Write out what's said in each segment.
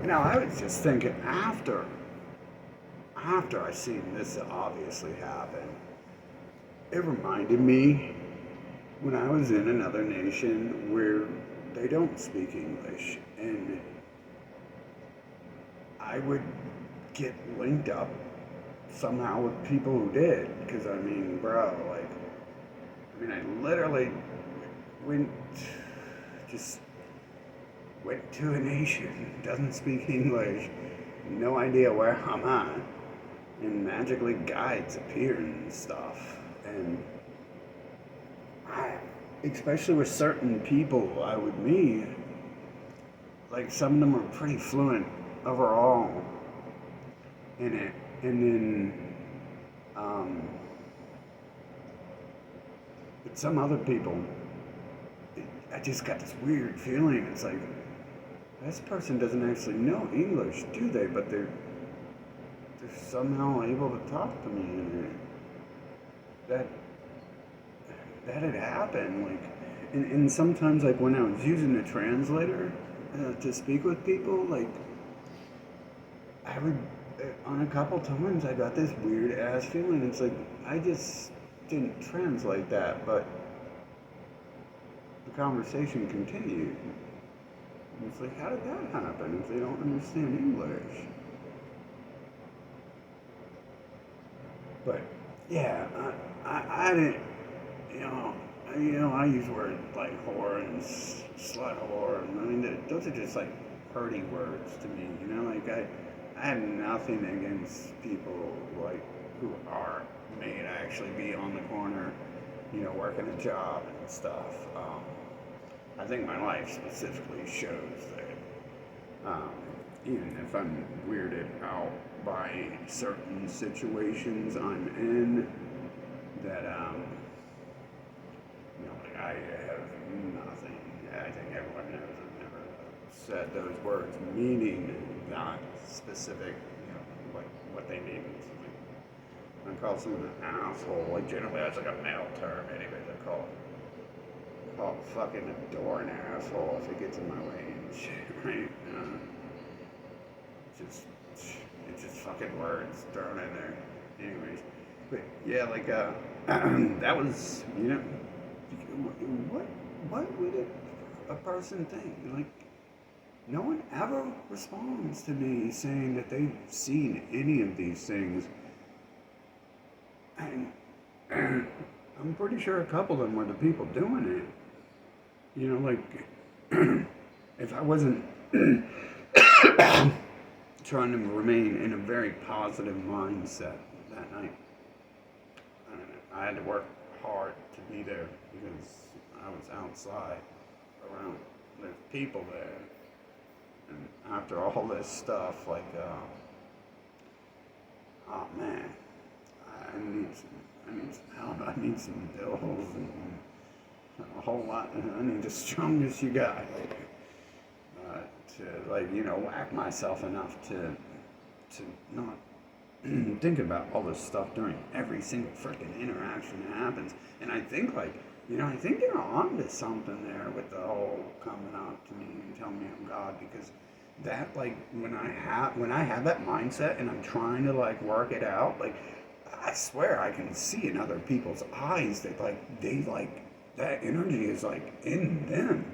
Now, I was just thinking after I seen this obviously happen, it reminded me when I was in another nation where they don't speak English, and I would get linked up somehow with people who did. Because I mean, bro, like, I literally went, just went to a nation doesn't speak English, no idea where I'm at, and magically guides appear and stuff, and I, especially with certain people I would meet, like some of them are pretty fluent overall in it, and then um, but some other people, I just got this weird feeling. It's like this person doesn't actually know English, do they? But they're somehow able to talk to me, and that that had happened. Like, and sometimes like when I was using a translator to speak with people, like I would on a couple times I got this weird ass feeling. It's like I just didn't translate that, but the conversation continued. And it's like, how did that happen if they don't understand English? But yeah, I didn't, you know, I use words like whore and slut whore. And I mean, those are just like hurty words to me. I have nothing against people like who are made actually be on the corner, working a job and stuff. I think my life specifically shows that even if I'm weirded out by certain situations I'm in, that like I have nothing. I think everyone knows I've never said those words meaning that specific, what they mean. I call someone an asshole. Like generally, that's like a male term. Anyways, I call fucking a door an asshole if it gets in my way and shit, right? Just it's just fucking words thrown in there. Anyways, but yeah, like that was what would a person think? Like no one ever responds to me saying that they've seen any of these things, and I'm pretty sure a couple of them were the people doing it. Like if I wasn't trying to remain in a very positive mindset that night. I had to work hard to be there because I was outside around there's people there. And after all this stuff, like, oh man, I need some help. I need some bills and a whole lot. I need the strongest you got. To whack myself enough to not think about all this stuff during every single freaking interaction that happens. And I think I think they're onto something there with the whole coming out to me and telling me I'm God, because that like when I have that mindset and I'm trying to like work it out, like I swear I can see in other people's eyes that that energy is like in them.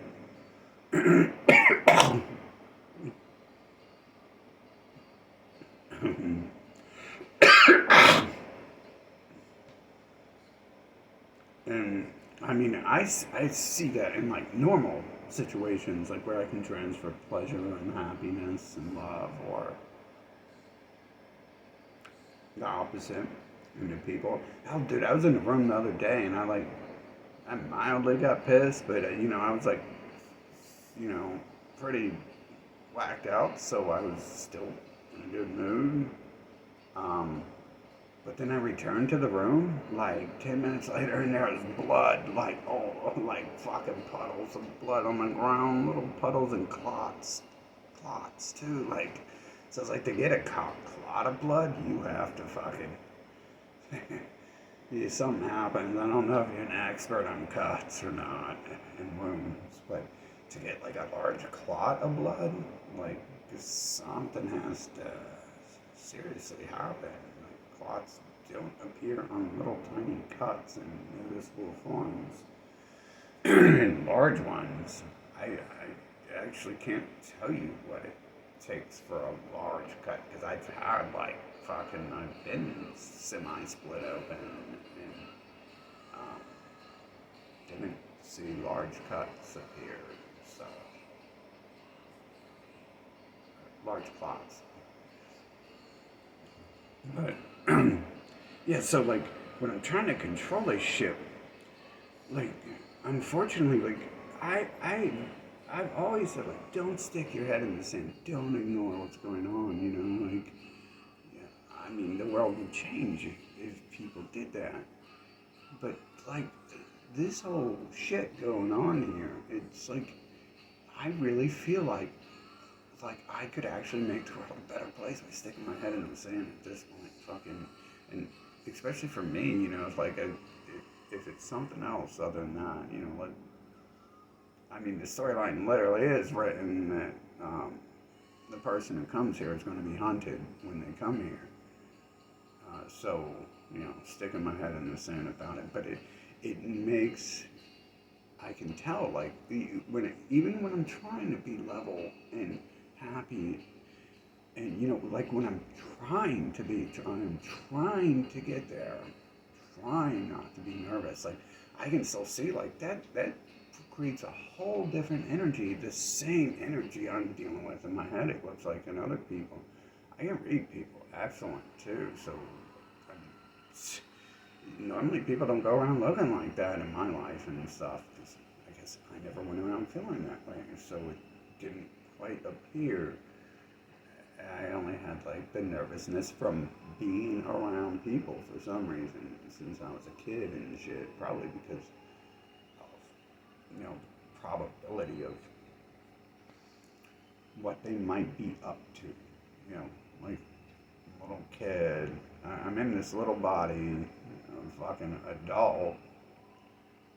And I mean, I see that in like normal situations, like where I can transfer pleasure and happiness and love, or the opposite into people. Hell, dude, I was in the room the other day and I mildly got pissed, but I was like, you know, pretty whacked out, so I was still in a good mood. Um, But then I returned to the room like 10 minutes later, and there was blood, like, oh, like fucking puddles of blood on the ground, little puddles and clots too. Like, so it's like to get a clot of blood, you have to fucking, yeah, something happens. I don't know if you're an expert on cuts or not and wounds, but to get like a large clot of blood, like because something has to seriously happen. Like clots don't appear on little tiny cuts in invisible forms. And large ones, I actually can't tell you what it takes for a large cut because I've had like fucking I've been semi split open and um, didn't see large cuts appear. So large clots, but yeah. So like when I'm trying to control this shit, like unfortunately, like I've always said like don't stick your head in the sand, don't ignore what's going on, you know, like yeah, I mean the world would change if people did that. But like this whole shit going on here, it's like I really feel like I could actually make the world a better place by sticking my head in the sand at this point, fucking, and especially for me, you know, it's like if it's something else other than that, you know, like I mean, the storyline literally is written that the person who comes here is going to be hunted when they come here. So, you know, sticking my head in the sand about it, but it makes I can tell like even when I'm trying to be level and happy, and you know, like when I'm trying to get there, trying not to be nervous. Like I can still see like that creates a whole different energy, the same energy I'm dealing with in my head, it looks like in other people. I can read people excellent too, so I mean, normally people don't go around looking like that in my life and stuff, because I guess I never went around feeling that way, so it didn't quite appear. I only had like the nervousness from being around people for some reason since I was a kid and shit, probably because you know, probability of what they might be up to. You know, like little kid, I'm in this little body, I'm fucking adult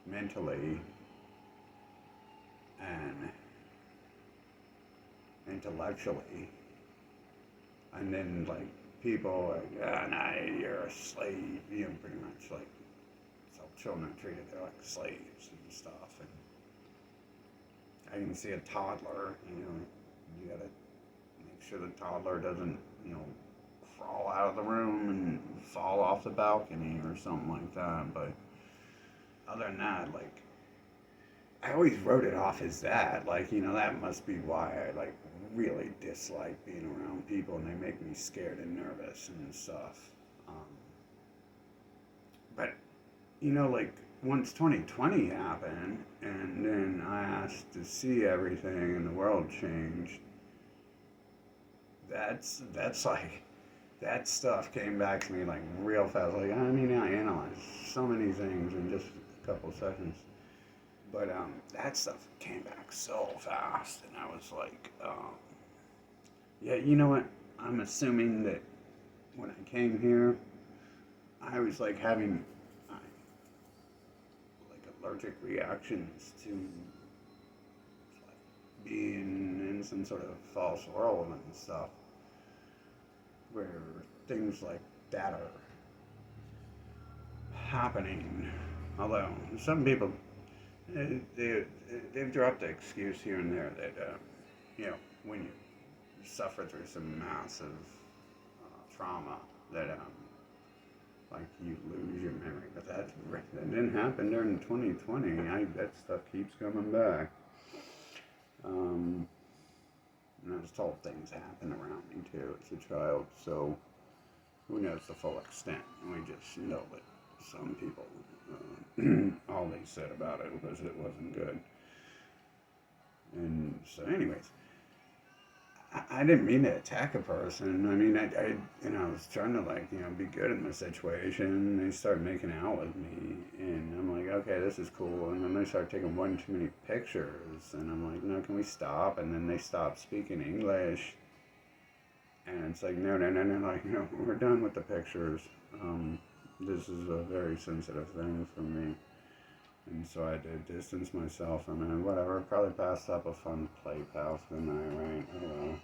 mentally and intellectually, and then like people like, ah, nah, you're a slave, you know, pretty much like so children are treated they're like slaves and stuff, and I can see a toddler, you know, you gotta make sure the toddler doesn't, you know, crawl out of the room and fall off the balcony or something like that. But other than that, like, I always wrote it off as that. Like, you know, that must be why I, like, really dislike being around people and they make me scared and nervous and stuff. Um, but you know, like once 2020 happened, and then I asked to see everything, and the world changed. That's like that stuff came back to me like real fast. Like I mean, I analyzed so many things in just a couple of seconds, but that stuff came back so fast, and I was like, yeah, you know what? I'm assuming that when I came here, I was like having like allergic reactions to like being in some sort of false world and stuff where things like that are happening. Although some people they, they've dropped the excuse here and there that you know when you suffer through some massive trauma that like you lose your memory, but that didn't happen during 2020. That stuff keeps coming back. Um, and I was told things happen around me too as a child, so who knows the full extent? We just know that some people, all they said about it was it wasn't good. And so, anyways, I didn't mean to attack a person. I mean, you know, I was trying to like, you know, be good in the situation. They started making out with me, and I'm like, okay, this is cool. And then they started taking one too many pictures, and I'm like, no, can we stop? And then they stopped speaking English, and it's like, no, no, no, no, like, no, we're done with the pictures. This is a very sensitive thing for me. And so I did distance myself from it. Whatever, probably passed up a fun play pal for the night, right? Oh well.